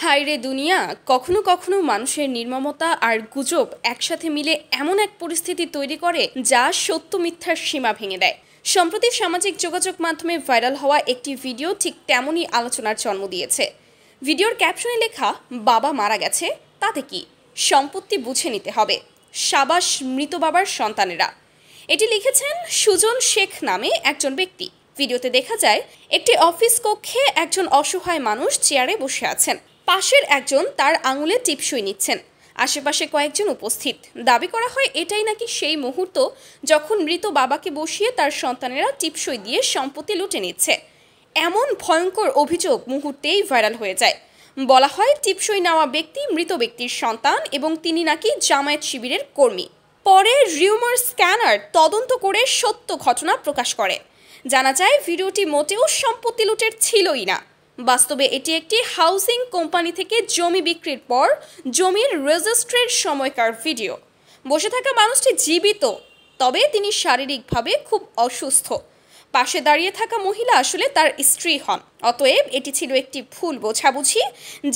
হায়রে দুনিয়া, কখনো কখনো মানুষের নির্মমতা আর গুজব একসাথে মিলে এমন এক পরিস্থিতি তৈরি করে যা সত্য মিথ্যার সীমা ভেঙে দেয়। সম্প্রতি সামাজিক যোগাযোগ মাধ্যমে ভাইরাল হওয়া একটি ভিডিও ঠিক তেমনই আলোচনার জন্ম দিয়েছে। ভিডিওর ক্যাপশনে লেখা, বাবা মারা গেছে, তাতে কি, সম্পত্তি বুঝে নিতে হবে, সাবাস মৃত বাবার সন্তানেরা। এটি লিখেছেন সুজন শেখ নামে একজন ব্যক্তি। ভিডিওতে দেখা যায় একটি অফিস কক্ষে একজন অসহায় মানুষ চেয়ারে বসে আছেন। পাশের একজন তার আঙুলে টিপসই নিচ্ছেন। আশেপাশে কয়েকজন উপস্থিত। দাবি করা হয় এটাই নাকি সেই মুহূর্ত যখন মৃত বাবাকে বসিয়ে তার সন্তানেরা টিপসই দিয়ে সম্পত্তি লুটে নিচ্ছে। এমন ভয়ঙ্কর অভিযোগ মুহূর্তেই ভাইরাল হয়ে যায়। বলা হয় টিপসই নেওয়া ব্যক্তি মৃত ব্যক্তির সন্তান এবং তিনি নাকি জামায়াত শিবিরের কর্মী। পরে রিউমার স্ক্যানার তদন্ত করে সত্য ঘটনা প্রকাশ করে। জানা যায় ভিডিওটি মোটেও সম্পত্তি লুটের ছিলই না। বাস্তবে এটি একটি হাউজিং কোম্পানি থেকে জমি বিক্রির পর জমির রেজিস্ট্রির সময়কার ভিডিও। বসে থাকা মানুষটি জীবিত, তবে তিনি শারীরিকভাবে খুব অসুস্থ। পাশে দাঁড়িয়ে থাকা মহিলা আসলে তার স্ত্রী হন। অতএব এটি ছিল একটি ভুল বোঝাবুঝি,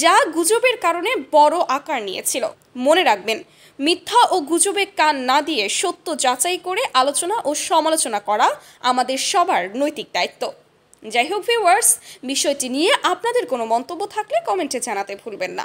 যা গুজবের কারণে বড় আকার নিয়েছিল। মনে রাখবেন, মিথ্যা ও গুজবে কান না দিয়ে সত্য যাচাই করে আলোচনা ও সমালোচনা করা আমাদের সবার নৈতিক দায়িত্ব। যাই হোক ভিউয়ার্স, বিষয়টি নিয়ে আপনাদের কোনো মন্তব্য থাকলে কমেন্টে জানাতে ভুলবেন না।